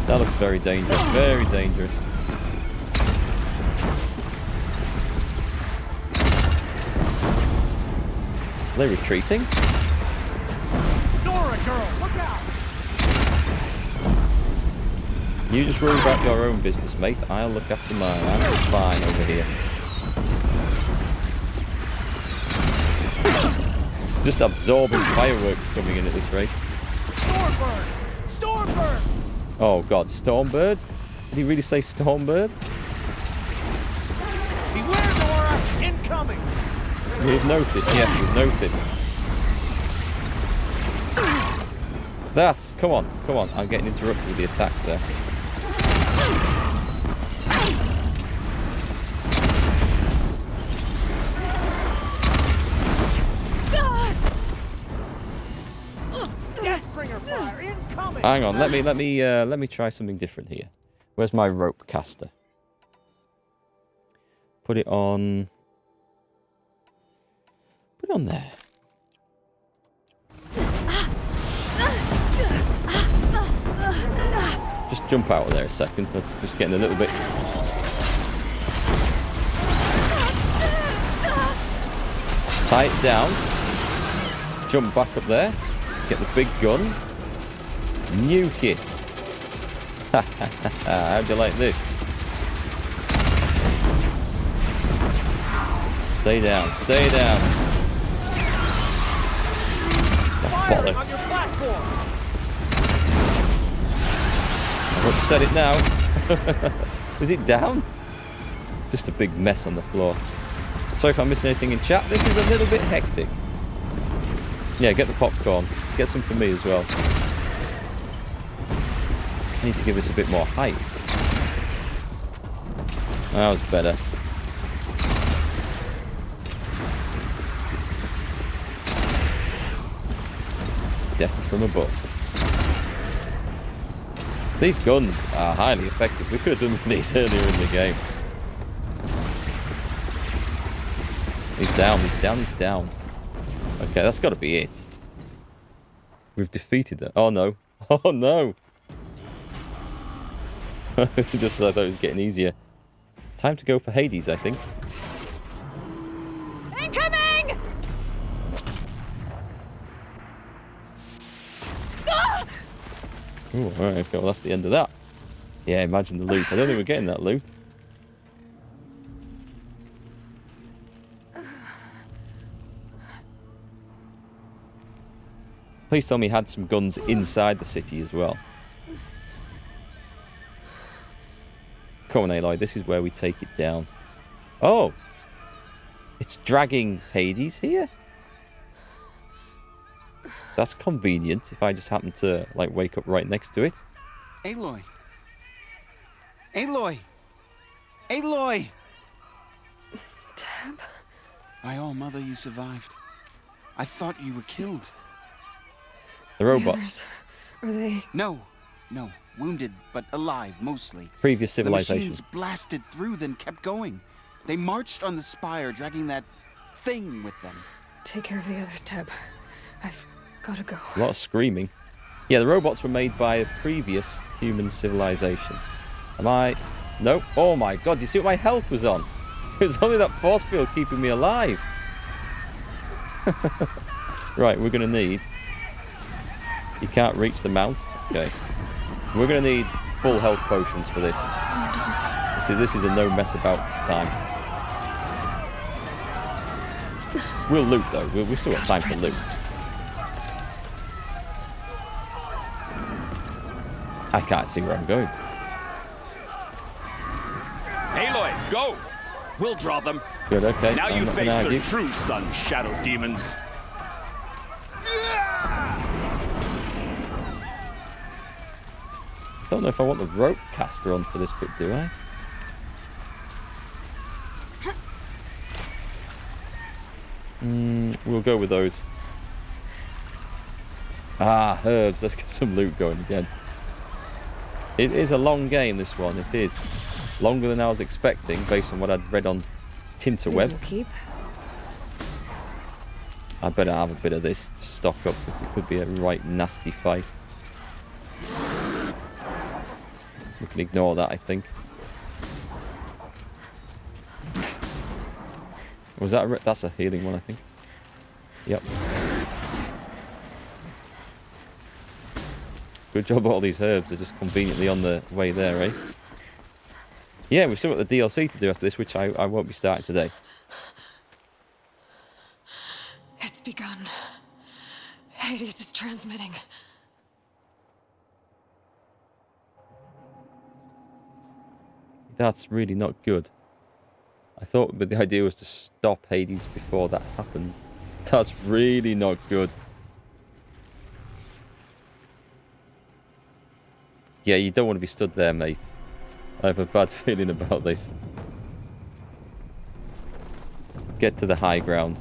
That looks very dangerous. Very dangerous. Are they retreating? Nora, girl, look out! You just worry about your own business, mate. I'll look after mine. I'm fine over here. Just absorbing fireworks coming in at this rate. Stormbird! Stormbird! Oh god, Stormbird? Did he really say Stormbird? Beware, Nora! Incoming! We've noticed, yes, we've noticed. That's... Come on, come on. I'm getting interrupted with the attacks there. Deathbringer fire incoming! Hang on, let me try something different here. Where's my rope caster? Put it on... Put it on there. Just jump out of there a second. That's just getting a little bit... Tie it down. Jump back up there. Get the big gun. Nuke it. How'd you like this? Stay down. Stay down. Oh, bollocks. I've upset it now. Is it down? Just a big mess on the floor. Sorry if I'm missing anything in chat. This is a little bit hectic. Yeah, get the popcorn. Get some for me as well. I need to give this a bit more height. That was better. Death from above. These guns are highly effective. We could have done these earlier in the game. He's down, he's down, he's down. Okay, that's got to be it. We've defeated them. Oh no. Oh no. Just as I thought it was getting easier. Time to go for Hades, I think. Incoming! Ooh, alright, okay, well that's the end of that. Yeah, imagine the loot. I don't think we're getting that loot. Please tell me he had some guns inside the city as well. Come on, Aloy, this is where we take it down. Oh! It's dragging Hades here? That's convenient if I just happen to, like, wake up right next to it. Aloy! Aloy! Aloy! Tab? By all mother, you survived. I thought you were killed. The robot. Others, are they... No, wounded, but alive, mostly. Previous The civilization. machines blasted through, then kept going. They marched on the spire, dragging that thing with them. Take care of the others, Tab. I've gotta go. A lot of screaming. Yeah, the robots were made by a previous human civilization. Am I... Nope. Oh my god, you see what my health was on? It was only that force field keeping me alive. Right, we're going to need... You can't reach the mount. Okay. We're going to need full health potions for this. See, this is a no mess about time. We'll loot though. We've still got time to loot. I can't see where I'm going. Aloy, go! We'll draw them. Good, okay. Now I'm you not face gonna their argue. true son, shadow demons. Don't know if I want the rope caster on for this bit, do I? We'll go with those. Ah, herbs. Let's get some loot going again. It is a long game, this one. It is. Longer than I was expecting, based on what I'd read on Tinterweb. These will keep. I better have a bit of this to stock up, because it could be a right nasty fight. We can ignore that, I think. Was that that's a healing one, I think. Yep. Good job, all these herbs are just conveniently on the way there, eh? Yeah, we've still got the DLC to do after this, which I won't be starting today. It's begun. Hades is transmitting. That's really not good. I thought but the idea was to stop Hades before that happened. That's really not good. Yeah, you don't want to be stood there, mate. I have a bad feeling about this. Get to the high ground.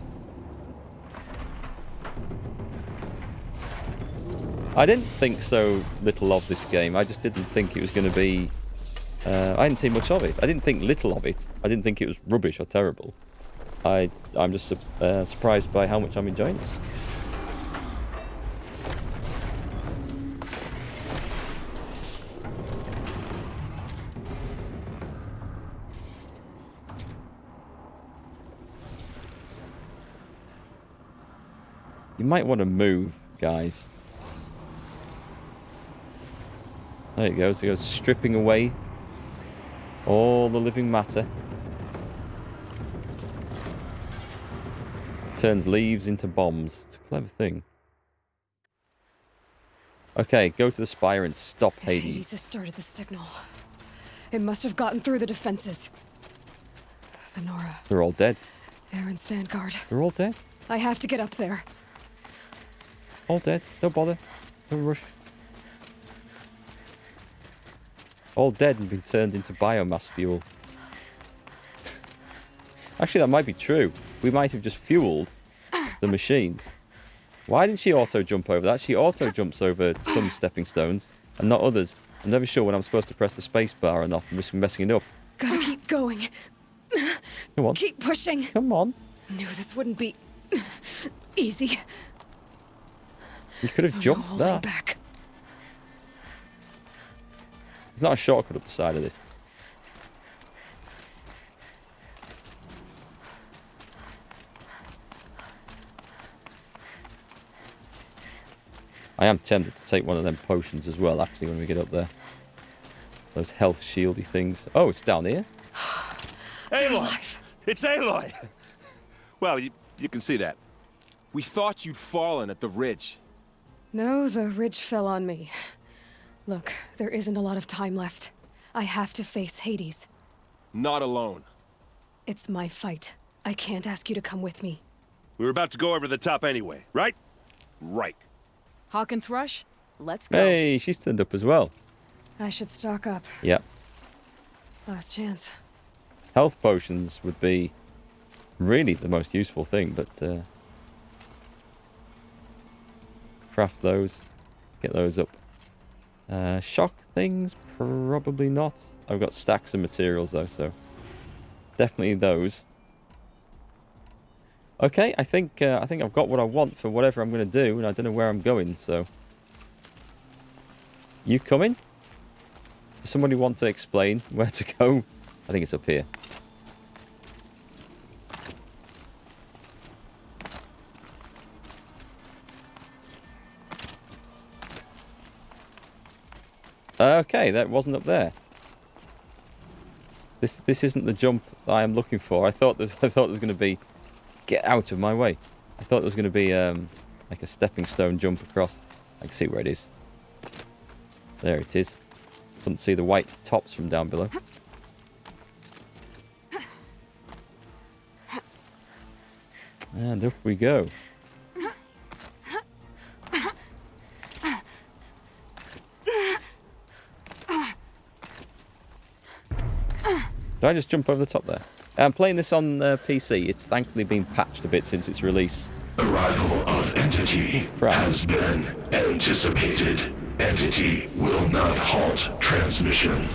I didn't think so little of this game. I just didn't think it was going to be... I didn't see much of it. I didn't think little of it. I didn't think it was rubbish or terrible. I'm just surprised by how much I'm enjoying it. You might want to move, guys. There you go. So it goes stripping away all the living matter. Turns leaves into bombs. It's a clever thing. Okay, go to the spire and stop Hades. Hades has started the signal. It must have gotten through the defenses. Venora. They're all dead. Aaron's vanguard. They're all dead. I have to get up there. All dead. Don't bother. Don't rush. All dead and been turned into biomass fuel. Actually, that might be true. We might have just fueled the machines. Why didn't she auto-jump over that? She auto-jumps over some stepping stones and not others. I'm never sure when I'm supposed to press the space bar or not and risk messing it up. Gotta keep going. Come on. Keep pushing. Come on. Knew this wouldn't be easy. You could have So jumped no that. holding back. There's not a shortcut up the side of this. I am tempted to take one of them potions as well, actually, when we get up there. Those health shieldy things. Oh, it's down here. Aloy! Alive. It's Aloy! Well, you can see that. We thought you'd fallen at the ridge. No, the ridge fell on me. Look, there isn't a lot of time left. I have to face Hades. Not alone. It's my fight. I can't ask you to come with me. We were about to go over the top anyway, right? Right. Hawk and Thrush, let's go. Hey, she's turned up as well. I should stock up. Yep. Last chance. Health potions would be really the most useful thing, but craft those, get those up. Shock things, probably not. I've got stacks of materials though, so definitely those. Okay, I think I've got what I want for whatever I'm going to do, and I don't know where I'm going. So, you coming? Does somebody want to explain where to go? I think it's up here. Okay, that wasn't up there. This isn't the jump I am looking for. I thought there's going to be. Get out of my way! I thought there was going to be like a stepping stone jump across. I can see where it is. There it is. Couldn't see the white tops from down below. And up we go. Did I just jump over the top there? I'm playing this on PC. It's thankfully been patched a bit since its release. Arrival of Entity has been anticipated. Entity will not halt transmission.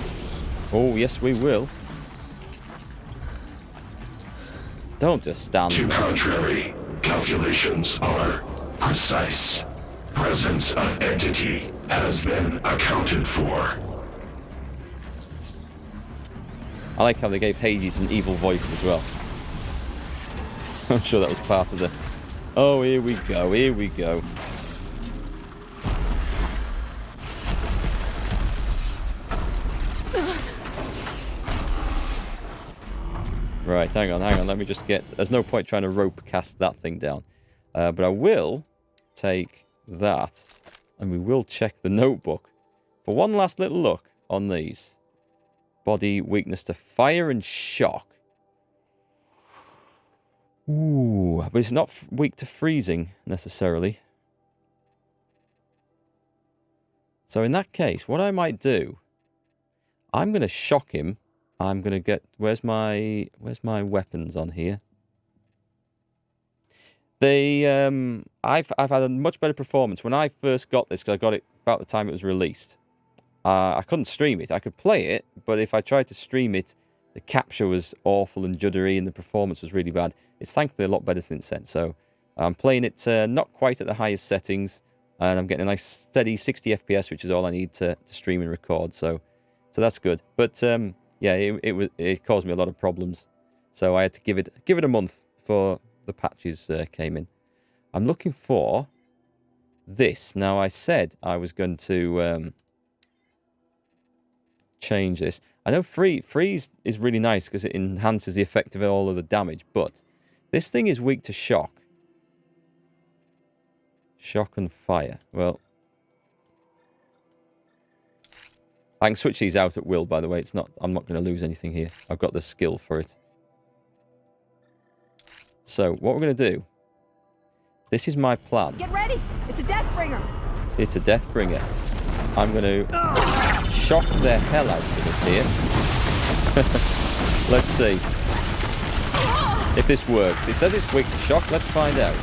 Oh, yes, we will. Don't just stand To there. contrary, calculations are precise. Presence of Entity has been accounted for. I like how they gave Hades an evil voice as well. I'm sure that was part of the... Oh, here we go, here we go. Right, hang on. Let me just get... There's no point trying to rope cast that thing down. But I will take that, and we will check the notebook for one last little look on these. Body weakness to fire and shock. Ooh, but it's not weak to freezing, necessarily. So in that case, what I might do... I'm going to shock him. I'm going to get... Where's my weapons on here? They... I've had a much better performance. When I first got this, because I got it about the time it was released, I couldn't stream it. I could play it, but if I tried to stream it, the capture was awful and juddery, and the performance was really bad. It's thankfully a lot better since then. So I'm playing it not quite at the highest settings, and I'm getting a nice steady 60 FPS, which is all I need to stream and record. So that's good. But yeah, it caused me a lot of problems. So I had to give it a month before the patches came in. I'm looking for this. Now, I said I was going to change this. I know freeze is really nice because it enhances the effect of all of the damage, but this thing is weak to shock. Shock and fire. Well, I can switch these out at will, by the way. I'm not going to lose anything here. I've got the skill for it. So, what we're going to do... This is my plan. Get ready! It's a Deathbringer! It's a Deathbringer. I'm going to shock the hell out of it here. Let's see if this works. It says it's weak to shock. Let's find out.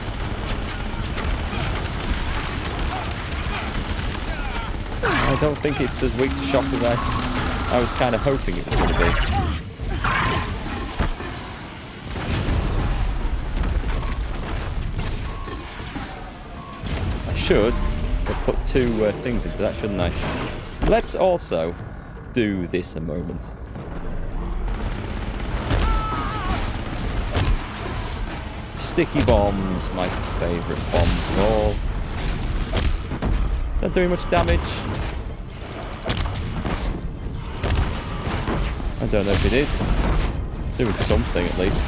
I don't think it's as weak to shock as I was kind of hoping it was going to be. I should have put two things into that, shouldn't I? Let's also do this a moment. Sticky bombs, my favourite bombs of all. Not doing much damage. I don't know if it is. Doing something at least.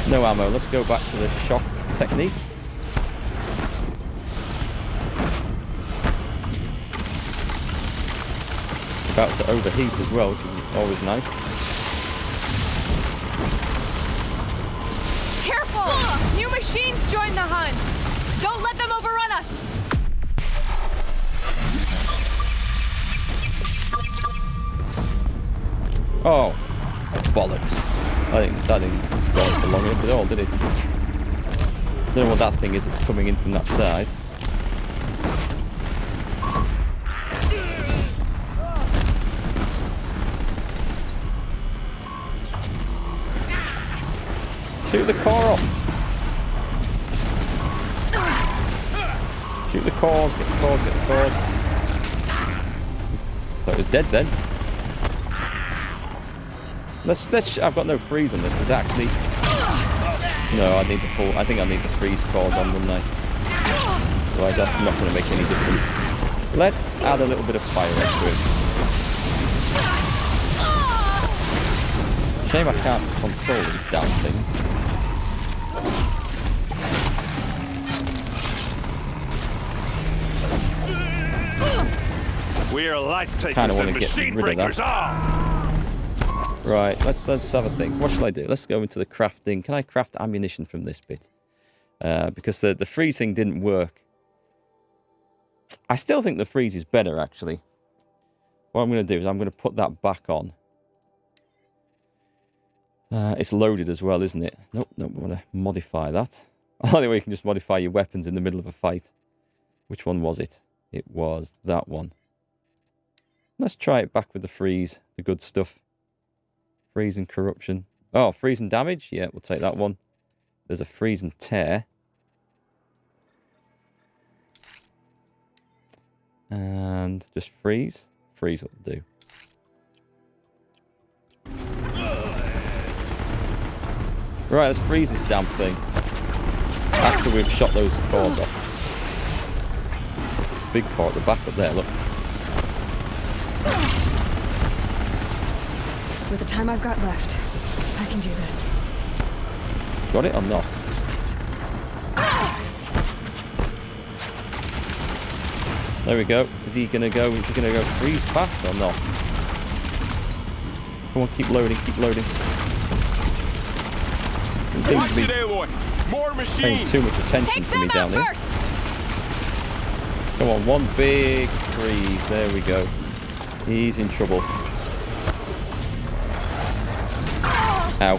No ammo. Let's go back to the shock technique. It's about to overheat as well, which is always nice. Careful! New machines join the hunt! Don't let them overrun us! Oh, bollocks. I think that didn't go for long enough at all, did it? Don't know what that thing is that's coming in from that side. Shoot the core off. Shoot the cores, get the cores, get the cores. Thought it was dead then. Let's I've got no freeze on this. Does it actually... No, I need the full... I think I need the freeze cores on, wouldn't I? Otherwise that's not going to make any difference. Let's add a little bit of fire into it. Shame I can't control these damn things. We're life takers Kinda and wanna get machine rid of breakers are. Right, let's have a think. What shall I do? Let's go into the crafting. Can I craft ammunition from this bit? Because the freeze thing didn't work. I still think the freeze is better, actually. What I'm going to do is I'm going to put that back on. It's loaded as well, isn't it? Nope, we want to modify that. I like the way you can just modify your weapons in the middle of a fight. Which one was it? It was that one. Let's try it back with the freeze, the good stuff. Freeze and corruption. Oh, freeze and damage? Yeah, we'll take that one. There's a freeze and tear. And just freeze. Freeze will do. Right, let's freeze this damn thing. After we've shot those cores off. There's a big core at the back up there, look. With the time I've got left, I can do this. Got it or not? There we go. Is he gonna go freeze fast or not? Come on, keep loading, keep loading. Doesn't seem Watch to be it, Aloy! More paying machines! too much attention Take to me them down out here. first! Come on, one big freeze. There we go. He's in trouble. Ow.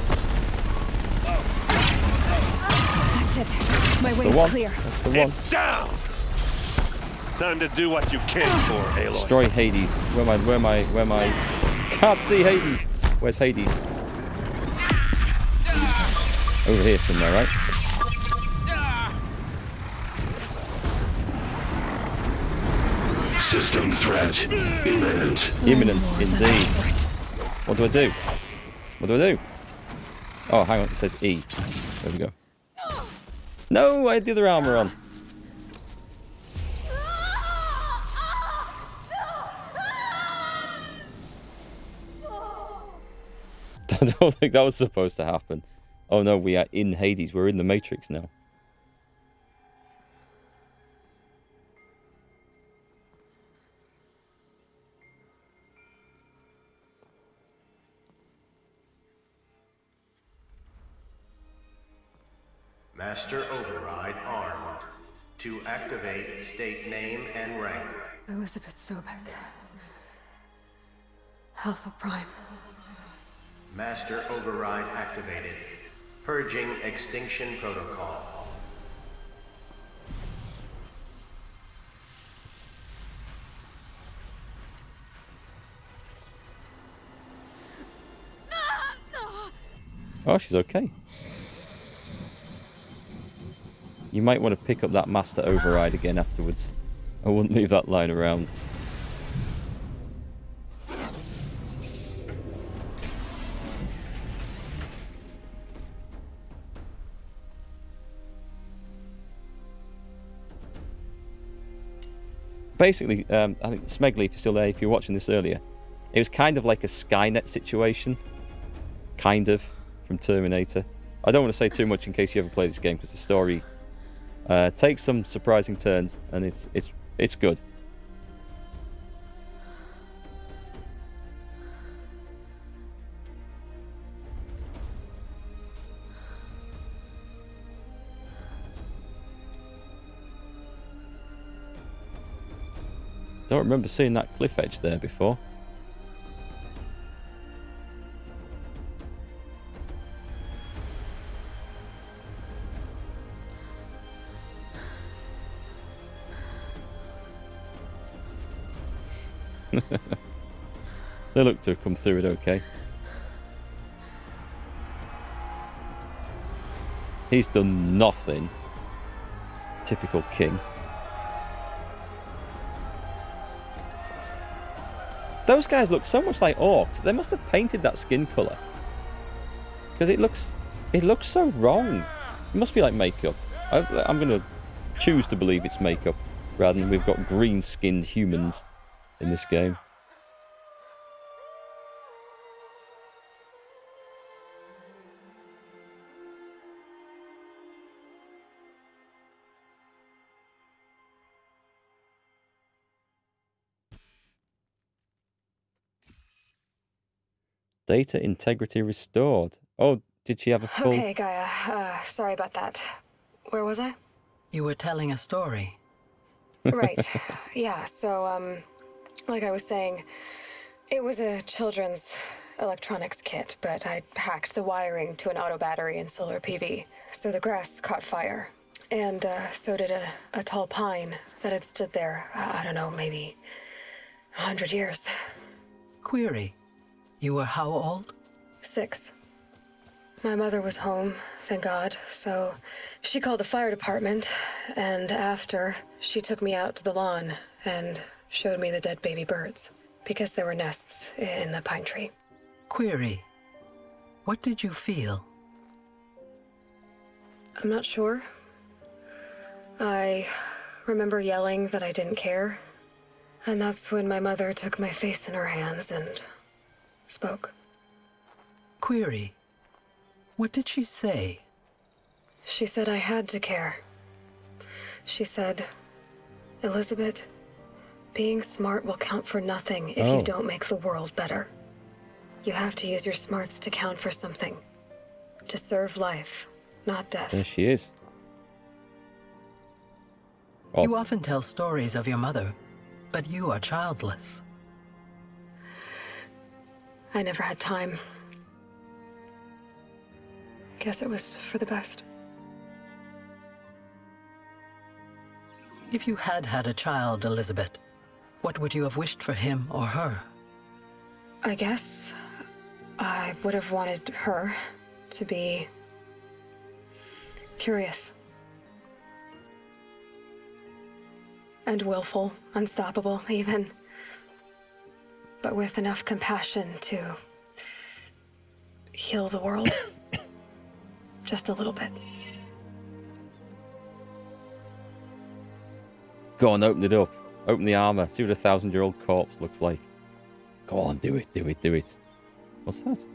That's it. My That's the way's one. clear. That's the one. It's down! Time to do what you came for, Aloy. Destroy Hades. Where am I? Can't see Hades. Where's Hades? Over here somewhere, right? System threat imminent. Imminent, indeed. What do I do? What do I do? Oh, hang on. It says E. There we go. No, I had the other armor on. I don't think that was supposed to happen. Oh no, we are in Hades. We're in the Matrix now. Master Override armed. To activate, state name and rank. Elizabeth Sobek. Alpha Prime. Master Override activated. Purging Extinction Protocol. Oh, she's okay. You might want to pick up that Master Override again afterwards. I wouldn't leave that lying around. Basically, I think Smegly, if you're still there, if you're watching this earlier, it was kind of like a Skynet situation. Kind of, from Terminator. I don't want to say too much in case you ever play this game, because the story takes some surprising turns, and it's good. Don't remember seeing that cliff edge there before. They look to have come through it okay. He's done nothing. Typical king. Those guys look so much like orcs. They must have painted that skin colour. Because it looks so wrong. It must be like makeup. I'm going to choose to believe it's makeup, rather than we've got green-skinned humans in this game. Data integrity restored. Oh, did she have a full... Okay, Gaia. Sorry about that. Where was I? You were telling a story. Right. Yeah, so, like I was saying, it was a children's electronics kit, but I hacked the wiring to an auto battery and solar PV. So the grass caught fire. And, so did a tall pine that had stood there, I don't know, maybe 100 years. Query. You were how old? 6. My mother was home, thank God, so she called the fire department, and after, she took me out to the lawn and showed me the dead baby birds, because there were nests in the pine tree. Query. What did you feel? I'm not sure. I remember yelling that I didn't care. And that's when my mother took my face in her hands and spoke. Query. What did she say? She said I had to care. She said, Elizabeth, being smart will count for nothing if you don't make the world better. You have to use your smarts to count for something. To serve life, not death. There she is. You often tell stories of your mother, but you are childless. I never had time. Guess it was for the best. If you had had a child, Elizabeth, what would you have wished for him or her? I guess I would have wanted her to be curious. And willful, unstoppable, even. But with enough compassion to heal the world. Just a little bit. Go on, open it up. Open the armor. See what a 1,000-year-old corpse looks like. Go on, do it, do it, do it. What's that?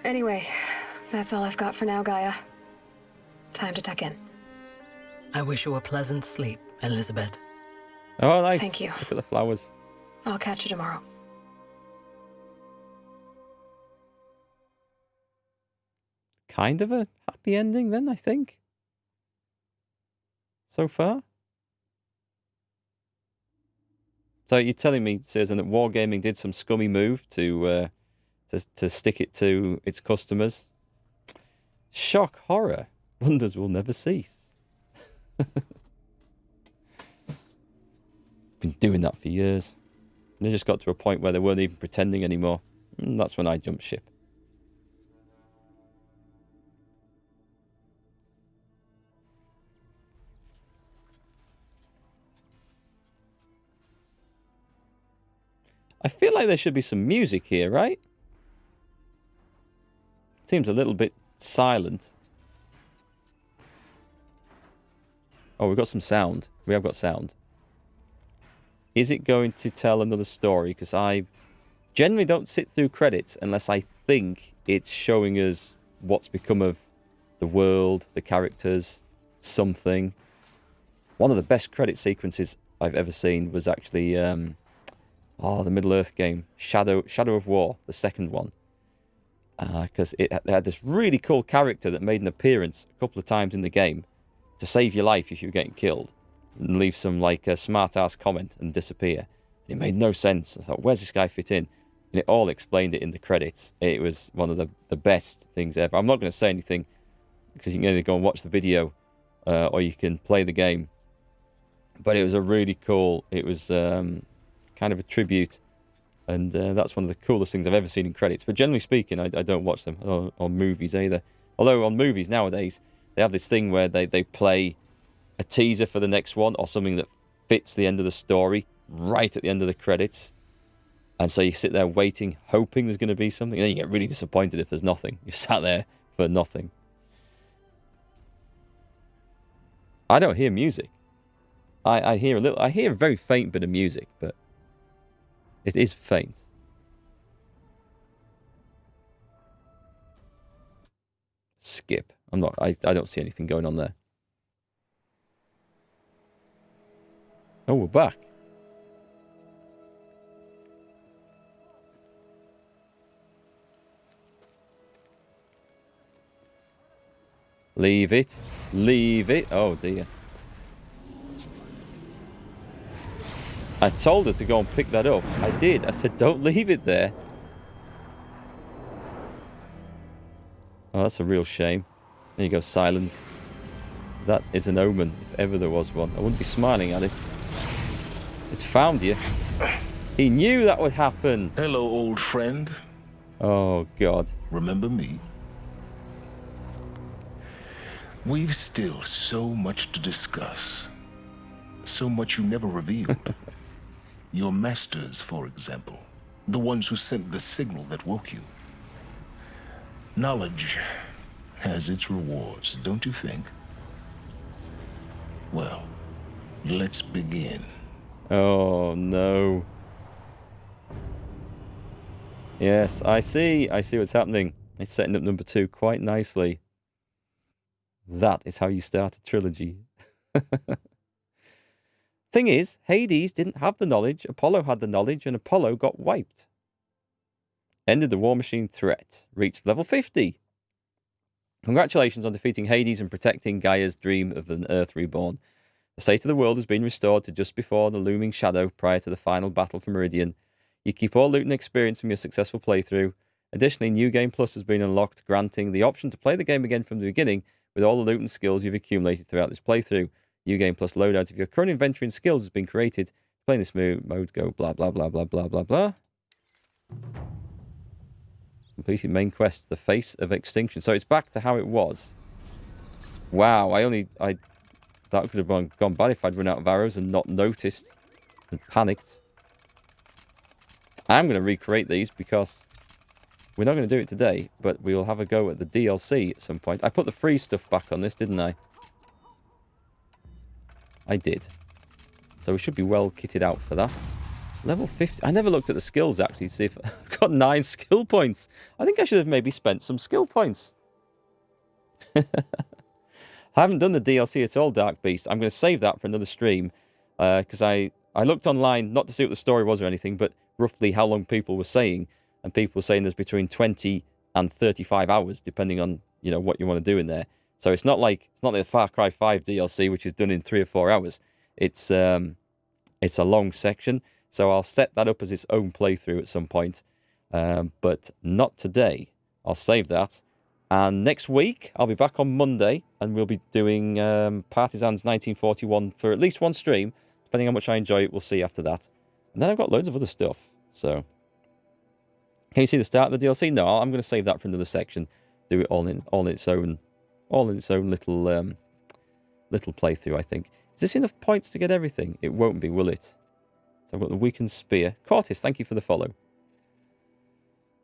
Anyway, that's all I've got for now, Gaia. Time to tuck in. I wish you a pleasant sleep, Elizabeth. Oh, nice. Thank you. Look at the flowers. I'll catch you tomorrow. Kind of a happy ending then, I think. So far. So you're telling me, Susan, that Wargaming did some scummy move to stick it to its customers? Shock, horror. Wonders will never cease. Been doing that for years. They just got to a point where they weren't even pretending anymore. And that's when I jumped ship. I feel like there should be some music here, right? Seems a little bit silent. Oh, we've got some sound. We have got sound. Is it going to tell another story? Because I generally don't sit through credits unless I think it's showing us what's become of the world, the characters, something. One of the best credit sequences I've ever seen was actually the Middle-earth game, Shadow of War, the second one. Because it had this really cool character that made an appearance a couple of times in the game to save your life if you were getting killed and leave some like a smart-ass comment and disappear. It made no sense. I thought, where's this guy fit in? And it all explained it in the credits. It was one of the best things ever. I'm not going to say anything because you can either go and watch the video or you can play the game. But it was a really cool... It was kind of a tribute. And that's one of the coolest things I've ever seen in credits. But generally speaking, I don't watch them on movies either. Although on movies nowadays, they have this thing where they play a teaser for the next one or something that fits the end of the story right at the end of the credits. And so you sit there waiting, hoping there's going to be something. And then you get really disappointed if there's nothing. You sat there for nothing. I don't hear music. I hear a very faint bit of music, but it is faint. Skip. I don't see anything going on there. Oh, we're back. Leave it. Leave it. Oh, dear. I told her to go and pick that up. I did. I said, don't leave it there. Oh, that's a real shame. There you go, silence. That is an omen, if ever there was one. I wouldn't be smiling at it. It's found you. He knew that would happen. Hello, old friend. Oh, God. Remember me? We've still so much to discuss. So much you never revealed. Your masters, for example. The ones who sent the signal that woke you. Knowledge has its rewards, don't you think? Well, let's begin. Oh, no. Yes, I see. I see what's happening. It's setting up number 2 quite nicely. That is how you start a trilogy. Thing is, Hades didn't have the knowledge, Apollo had the knowledge, and Apollo got wiped. Ended the War Machine threat. Reached level 50. Congratulations on defeating Hades and protecting Gaia's dream of an Earth reborn. The state of the world has been restored to just before the looming shadow prior to the final battle for Meridian. You keep all loot and experience from your successful playthrough. Additionally, New Game Plus has been unlocked, granting the option to play the game again from the beginning with all the loot and skills you've accumulated throughout this playthrough. New Game Plus loadout of your current inventory and skills has been created. Playing this mode, go blah blah blah blah blah blah blah. Completed main quest, The Face of Extinction. So it's back to how it was. Wow, that could have gone bad if I'd run out of arrows and not noticed and panicked. I'm going to recreate these because we're not going to do it today, but we'll have a go at the DLC at some point. I put the free stuff back on this, didn't I? I did. So we should be well kitted out for that. Level 50. I never looked at the skills, actually, to see if I've got 9 skill points. I think I should have maybe spent some skill points. I haven't done the DLC at all, Dark Beast. I'm going to save that for another stream. Because I looked online, not to see what the story was or anything, but roughly how long people were saying. And people were saying there's between 20 and 35 hours, depending on, you know, what you want to do in there. So it's not like the Far Cry 5 DLC, which is done in 3 or 4 hours. It's a long section. So I'll set that up as its own playthrough at some point. But not today. I'll save that. And next week, I'll be back on Monday, and we'll be doing Partisans 1941 for at least one stream. Depending on how much I enjoy it, we'll see after that. And then I've got loads of other stuff. So, can you see the start of the DLC? No, I'm going to save that for another section. Do it all in its own little playthrough, I think. Is this enough points to get everything? It won't be, will it? So I've got the weakened spear. Cortis, thank you for the follow.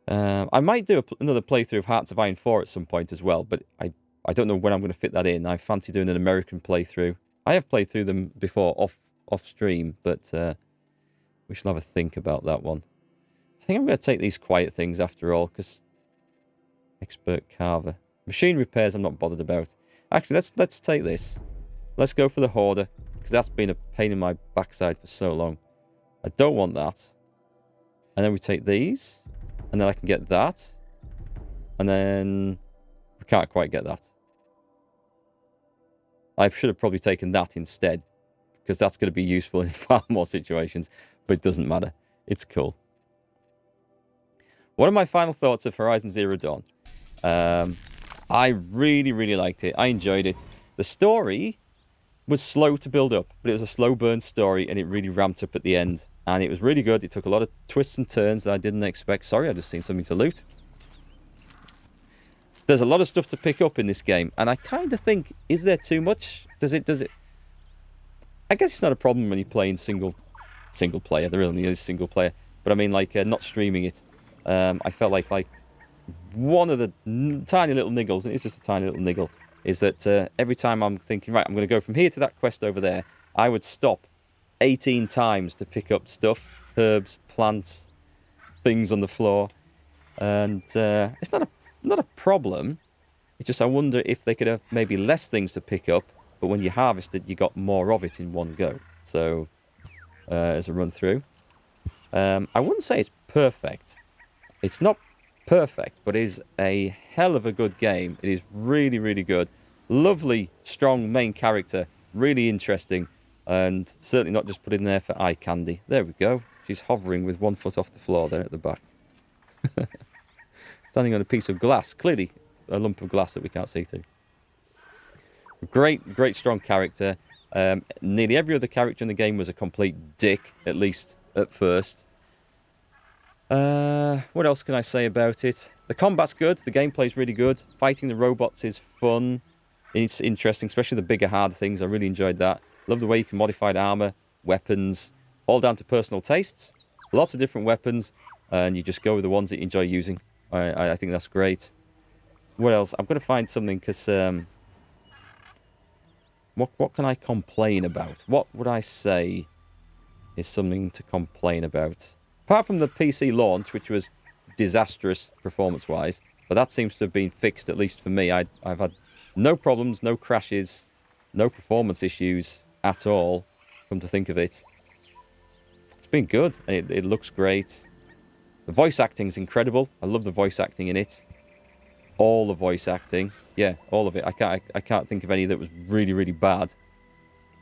I might do another playthrough of Hearts of Iron 4 at some point as well, but I don't know when I'm going to fit that in. I fancy doing an American playthrough. I have played through them before off stream, but we shall have a think about that one. I think I'm going to take these quiet things after all, because expert carver. Machine repairs I'm not bothered about. Actually, let's take this. Let's go for the hoarder, because that's been a pain in my backside for so long. I don't want that. And then we take these. And then I can get that. And then we can't quite get that. I should have probably taken that instead. Because that's going to be useful in far more situations. But it doesn't matter. It's cool. One of my final thoughts of Horizon Zero Dawn. I really, really liked it. I enjoyed it. The story was slow to build up, but it was a slow burn story, and it really ramped up at the end. And it was really good. It took a lot of twists and turns that I didn't expect. Sorry, I just seen something to loot. There's a lot of stuff to pick up in this game, and I kind of think, is there too much? Does it? I guess it's not a problem when you're playing single player. There only is single player, but I mean, like, not streaming it. I felt like one of the tiny little niggles, and it's just a tiny little niggle, is that every time I'm thinking, right, I'm going to go from here to that quest over there, I would stop 18 times to pick up stuff, herbs, plants, things on the floor. And it's not a problem. It's just I wonder if they could have maybe less things to pick up, but when you harvest it, you got more of it in one go. So, as a run through. I wouldn't say it's perfect. It's not perfect, but it is a hell of a good game. It is really, really good. Lovely, strong main character. Really interesting. And certainly not just put in there for eye candy. There we go. She's hovering with 1 foot off the floor there at the back. Standing on a piece of glass. Clearly a lump of glass that we can't see through. Great, strong character. Nearly every other character in the game was a complete dick, at least at first. What else can I say about it? The combat's good. The gameplay's really good. Fighting the robots is fun. It's interesting, especially the bigger, hard things. I really enjoyed that. Love the way you can modify armor, weapons, all down to personal tastes. Lots of different weapons, and you just go with the ones that you enjoy using. I think that's great. What else? I'm going to find something, because... What can I complain about? What would I say is something to complain about? Apart from the PC launch, which was disastrous performance-wise, but that seems to have been fixed, at least for me. I've had no problems, no crashes, no performance issues at all, come to think of it. It's been good, and it looks great. The voice acting is incredible. I love the voice acting in it. All the voice acting. Yeah, all of it. I can't think of any that was really, really bad.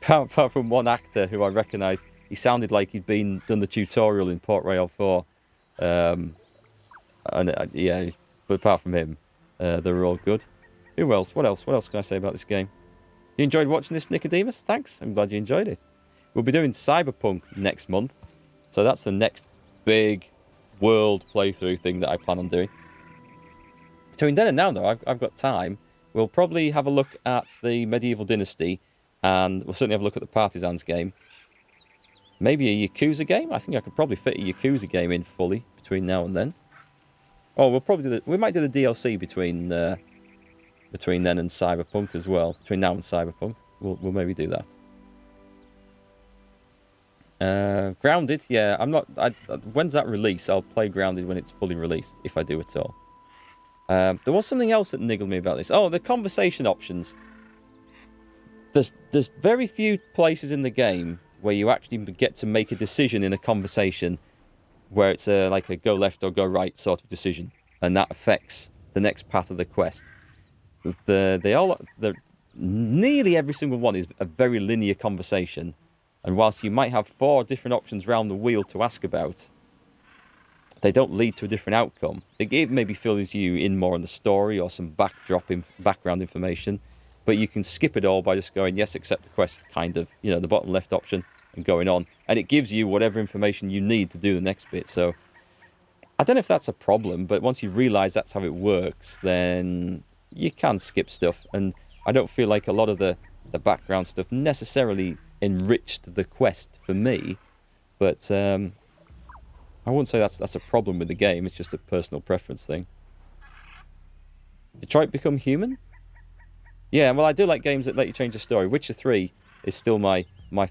Apart from one actor who I recognised. He sounded like he'd done the tutorial in Port Royal 4. Yeah, but apart from him, they were all good. Who else? What else? What else can I say about this game? You enjoyed watching this, Nicodemus? Thanks. I'm glad you enjoyed it. We'll be doing Cyberpunk next month. So that's the next big world playthrough thing that I plan on doing. Between then and now, though, I've got time. We'll probably have a look at the Medieval Dynasty, and we'll certainly have a look at the Partisans game. Maybe a Yakuza game? I think I could probably fit a Yakuza game in fully between now and then. Oh, we'll probably we might do the DLC between then and Cyberpunk as well. Between now and Cyberpunk, we'll maybe do that. Grounded, yeah. When's that release? I'll play Grounded when it's fully released, if I do at all. There was something else that niggled me about this. Oh, the conversation options. There's very few places in the game where you actually get to make a decision in a conversation where it's like a go left or go right sort of decision, and that affects the next path of the quest. Nearly every single one is a very linear conversation, and whilst you might have 4 different options round the wheel to ask about, they don't lead to a different outcome. It maybe fills you in more on the story or some background information, but you can skip it all by just going, yes, accept the quest, kind of, the bottom left option, and going on. And it gives you whatever information you need to do the next bit. So I don't know if that's a problem, but once you realise that's how it works, then you can skip stuff. And I don't feel like a lot of the background stuff necessarily enriched the quest for me, but... I wouldn't say that's a problem with the game. It's just a personal preference thing. Detroit Become Human? Yeah, well, I do like games that let you change the story. Witcher 3 is still my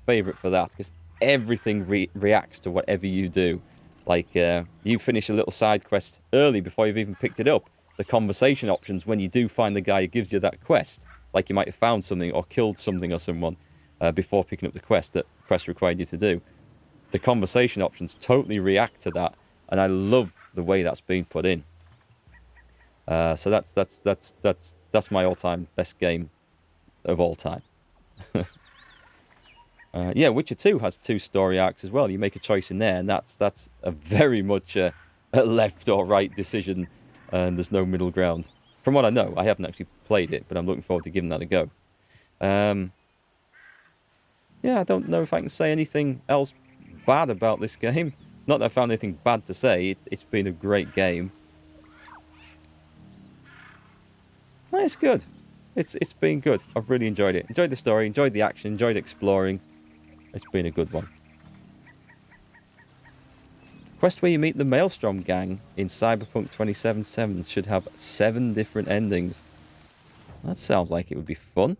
favourite for that, because everything reacts to whatever you do. Like, you finish a little side quest early before you've even picked it up. The conversation options when you do find the guy who gives you that quest, like you might have found something or killed something or someone before picking up the quest that the quest required you to do. The conversation options totally react to that, and I love the way that's been put in. So that's my all-time best game of all time. Yeah, Witcher 2 has 2 story arcs as well. You make a choice in there, and that's a very much a left or right decision, and there's no middle ground. From what I know, I haven't actually played it, but I'm looking forward to giving that a go. Yeah, I don't know if I can say anything else bad about this game. Not that I found anything bad to say. It's been a great game. It's good. It's been good. I've really enjoyed it. Enjoyed the story, enjoyed the action, enjoyed exploring. It's been a good one. Quest where you meet the Maelstrom gang in Cyberpunk 2077 should have 7 different endings. That sounds like it would be fun.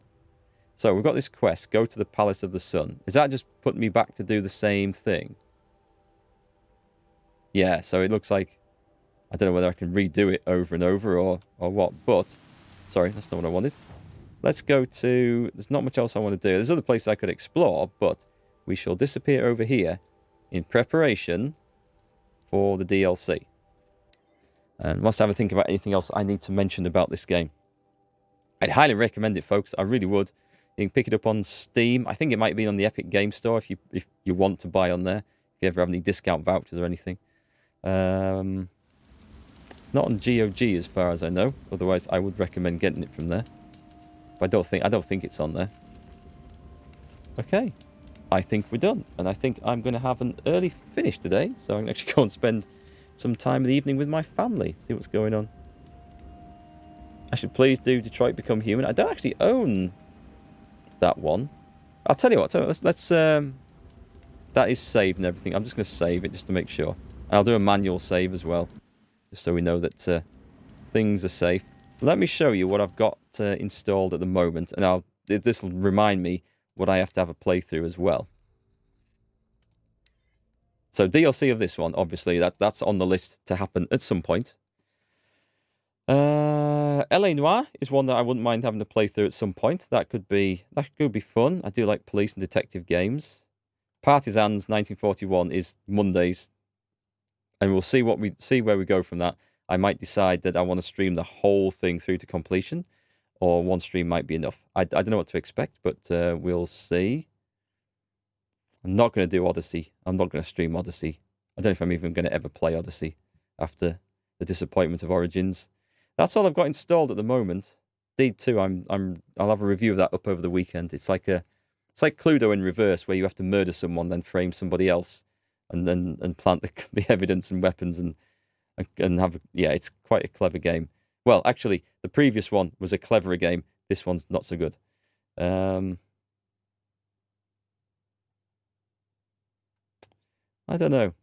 So we've got this quest, go to the Palace of the Sun. Is that just putting me back to do the same thing? Yeah, so it looks like, I don't know whether I can redo it over and over or what, but, sorry, that's not what I wanted. Let's go to, there's not much else I want to do. There's other places I could explore, but we shall disappear over here in preparation for the DLC. And whilst I have a think about anything else I need to mention about this game. I'd highly recommend it, folks. I really would. You can pick it up on Steam. I think it might be on the Epic Game Store if you want to buy on there. If you ever have any discount vouchers or anything. It's not on GOG as far as I know. Otherwise, I would recommend getting it from there. But I don't think it's on there. Okay. I think we're done. And I think I'm going to have an early finish today. So I'm going to actually go and spend some time in the evening with my family. See what's going on. Actually, please do Detroit Become Human. I don't actually own that one. I'll tell you what. Let's that is saved and everything. I'm just going to save it just to make sure. I'll do a manual save as well, just so we know that things are safe. Let me show you what I've got installed at the moment, and this will remind me what I have to have a playthrough as well. So DLC of this one, obviously, that's on the list to happen at some point. LA Noire is one that I wouldn't mind having to play through at some point. That could be fun. I do like police and detective games. Partisans 1941 is Mondays, and we'll see where we go from that. I might decide that I want to stream the whole thing through to completion, or one stream might be enough. I don't know what to expect, but we'll see. I'm not going to do Odyssey. I'm not going to stream Odyssey. I don't know if I'm even going to ever play Odyssey after the disappointment of Origins. That's all I've got installed at the moment. Deed 2, I'll have a review of that up over the weekend. It's like Cluedo in reverse, where you have to murder someone, then frame somebody else, and plant the evidence and weapons and have, yeah, it's quite a clever game. Well, actually, the previous one was a cleverer game. This one's not so good. I don't know.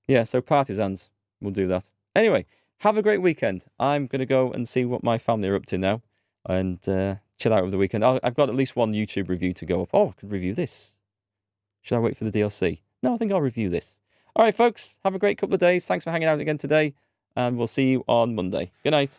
Yeah, so Partisans, we'll do that. Anyway, have a great weekend. I'm going to go and see what my family are up to now and chill out over the weekend. I've got at least one YouTube review to go up. Oh, I could review this. Should I wait for the DLC? No, I think I'll review this. All right, folks, have a great couple of days. Thanks for hanging out again today, and we'll see you on Monday. Good night.